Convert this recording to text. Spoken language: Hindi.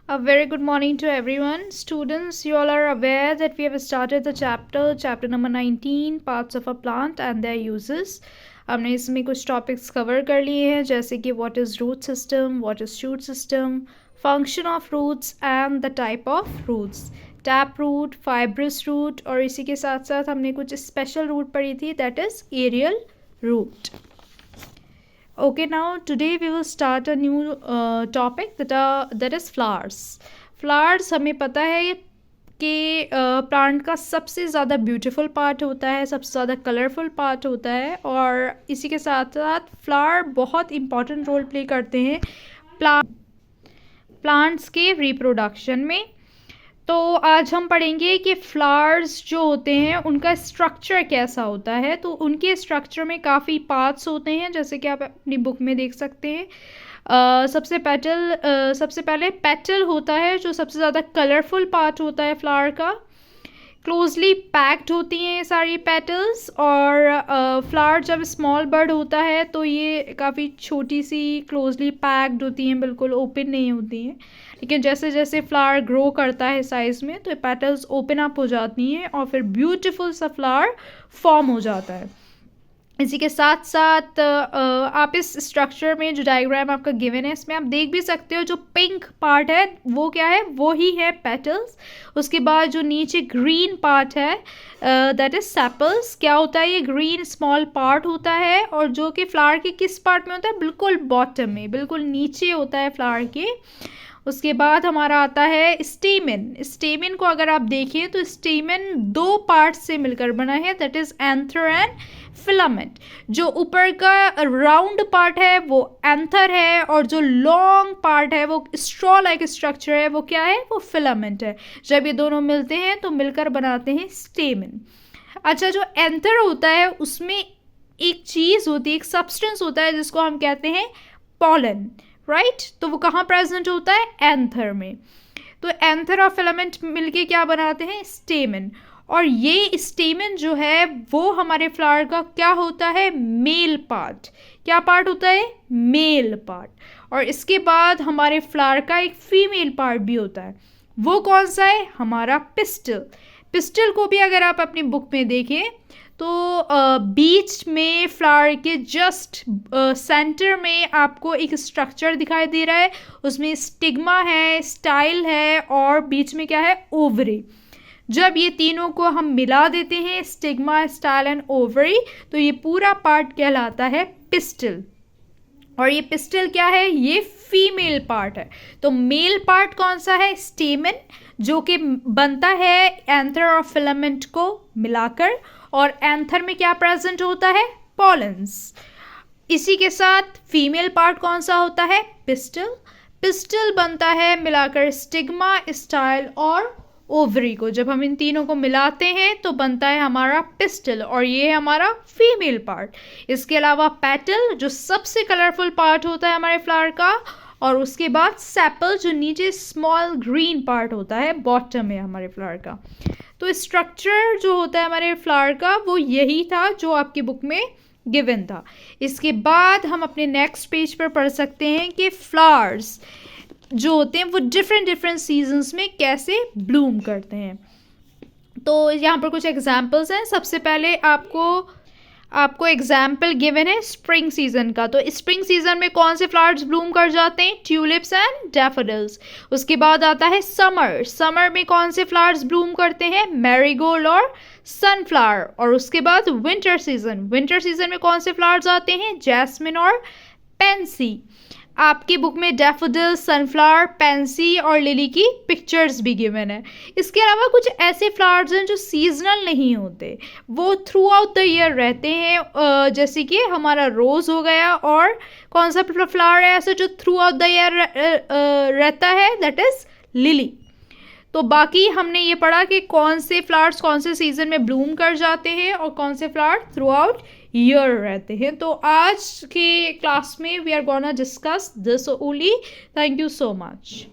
A very good morning to everyone. Students, you all are aware that we have started the chapter number 19, parts of a plant and their uses. हमने इसमें कुछ टॉपिक्स कवर कर लिए हैं जैसे कि what is root system, what is shoot system, function of roots and the type of roots, tap root, fibrous root, और इसी के साथ साथ हमने कुछ स्पेशल रूट पढ़ी थी that is aerial root. Okay, now today we will start a new topic that is flowers. Flowers हमें पता है कि प्लांट का सबसे ज़्यादा ब्यूटीफुल पार्ट होता है, सबसे ज़्यादा कलरफुल पार्ट होता है, और इसी के साथ साथ फ्लावर बहुत इम्पॉर्टेंट रोल प्ले करते हैं प्लांट्स के रिप्रोडक्शन में. तो आज हम पढ़ेंगे कि फ्लावर्स जो होते हैं उनका स्ट्रक्चर कैसा होता है. तो उनके स्ट्रक्चर में काफ़ी पार्ट्स होते हैं जैसे कि आप अपनी बुक में देख सकते हैं. सबसे पहले पेटल होता है जो सबसे ज़्यादा कलरफुल पार्ट होता है फ्लावर का. क्लोजली पैक्ड होती हैं ये सारी पेटल्स, और फ्लावर जब स्मॉल बर्ड होता है तो ये काफ़ी छोटी सी क्लोजली पैक्ड होती हैं, बिल्कुल ओपन नहीं होती हैं. लेकिन जैसे जैसे फ्लावर ग्रो करता है साइज़ में तो ये पेटल्स ओपन अप हो जाती हैं और फिर ब्यूटीफुल सा फ्लावर फॉर्म हो जाता है. इसी के साथ साथ आप इस स्ट्रक्चर में जो डायग्राम आपका गिवन है इसमें आप देख भी सकते हो जो पिंक पार्ट है वो क्या है, वो ही है पेटल्स. उसके बाद जो नीचे ग्रीन पार्ट है दैट इज सेपल्स. क्या होता है, ये ग्रीन स्मॉल पार्ट होता है और जो कि फ्लावर के किस पार्ट में होता है, बिल्कुल बॉटम में, बिल्कुल नीचे होता है फ्लावर के. उसके बाद हमारा आता है स्टेमन. स्टेमन को अगर आप देखें तो स्टेमन दो पार्ट से मिलकर बना है that is anther and filament. जो ऊपर का राउंड पार्ट है वो एंथर है और जो लॉन्ग पार्ट है वो स्ट्रॉ लाइक स्ट्रक्चर है वो क्या है, वो फिलामेंट है. जब ये दोनों मिलते हैं तो मिलकर बनाते हैं स्टेमन. अच्छा, जो एंथर होता है उसमें एक चीज़ होती है, एक सब्सटेंस होता है जिसको हम कहते हैं पॉलन, राइट. तो वो कहाँ प्रेजेंट होता है, एंथर में. तो एंथर और फिलामेंट मिलके क्या बनाते हैं, स्टेमन. और ये स्टेमन जो है वो हमारे फ्लावर का क्या होता है, मेल पार्ट. क्या पार्ट होता है, मेल पार्ट. और इसके बाद हमारे फ्लावर का एक फीमेल पार्ट भी होता है. वो कौन सा है, हमारा पिस्टल. पिस्टल को भी अगर आप अपनी बुक में देखें तो बीच में फ्लावर के जस्ट सेंटर में आपको एक स्ट्रक्चर दिखाई दे रहा है. उसमें स्टिग्मा है, स्टाइल है और बीच में क्या है, ओवरी. जब ये तीनों को हम मिला देते हैं, स्टिग्मा, स्टाइल एंड ओवरी, तो ये पूरा पार्ट कहलाता है पिस्टल. और ये पिस्टल क्या है, ये फीमेल पार्ट है. तो मेल पार्ट कौन सा है, स्टेमन, जो कि बनता है एंथर और फिलामेंट को मिलाकर, और एंथर में क्या प्रेजेंट होता है, पॉलेंस. इसी के साथ फीमेल पार्ट कौन सा होता है, पिस्टल. पिस्टल बनता है मिलाकर स्टिग्मा, स्टाइल और ओवरी को. जब हम इन तीनों को मिलाते हैं तो बनता है हमारा पिस्टल, और ये है हमारा फीमेल पार्ट. इसके अलावा पेटल जो सबसे कलरफुल पार्ट होता है हमारे फ्लावर का, और उसके बाद सेपल जो नीचे स्मॉल ग्रीन पार्ट होता है, बॉटम में हमारे फ्लावर का. तो स्ट्रक्चर जो होता है हमारे फ्लावर का वो यही था जो आपकी बुक में गिवन था. इसके बाद हम अपने नेक्स्ट पेज पर पढ़ सकते हैं कि फ्लावर्स जो होते हैं वो डिफरेंट सीजन्स में कैसे ब्लूम करते हैं. तो यहाँ पर कुछ एग्जांपल्स हैं. सबसे पहले आपको एग्जाम्पल गिवन है स्प्रिंग सीजन का. तो स्प्रिंग सीजन में कौन से फ्लावर्स ब्लूम कर जाते हैं, ट्यूलिप्स एंड डैफोडिल्स. उसके बाद आता है समर. समर में कौन से फ्लावर्स ब्लूम करते हैं, मैरीगोल्ड और सनफ्लावर. और उसके बाद विंटर सीजन. विंटर सीजन में कौन से फ्लावर्स आते हैं, जैस्मिन और पेंसी. आपकी बुक में डैफोडिल, सनफ्लावर, पेंसी और लिली की पिक्चर्स भी गिवन है. इसके अलावा कुछ ऐसे फ्लावर्स हैं जो सीजनल नहीं होते, वो थ्रू आउट द ईयर रहते हैं, जैसे कि हमारा रोज़ हो गया. और कौन सा फ्लावर है ऐसा जो थ्रू आउट द ईयर रहता है, दैट इज़ लिली. तो बाकी हमने ये पढ़ा कि कौन से फ्लावर्स कौन से सीजन में ब्लूम कर जाते हैं और कौन से फ्लावर थ्रू आउट ईयर रहते हैं. तो आज के क्लास में we are gonna discuss this only. Thank you so much.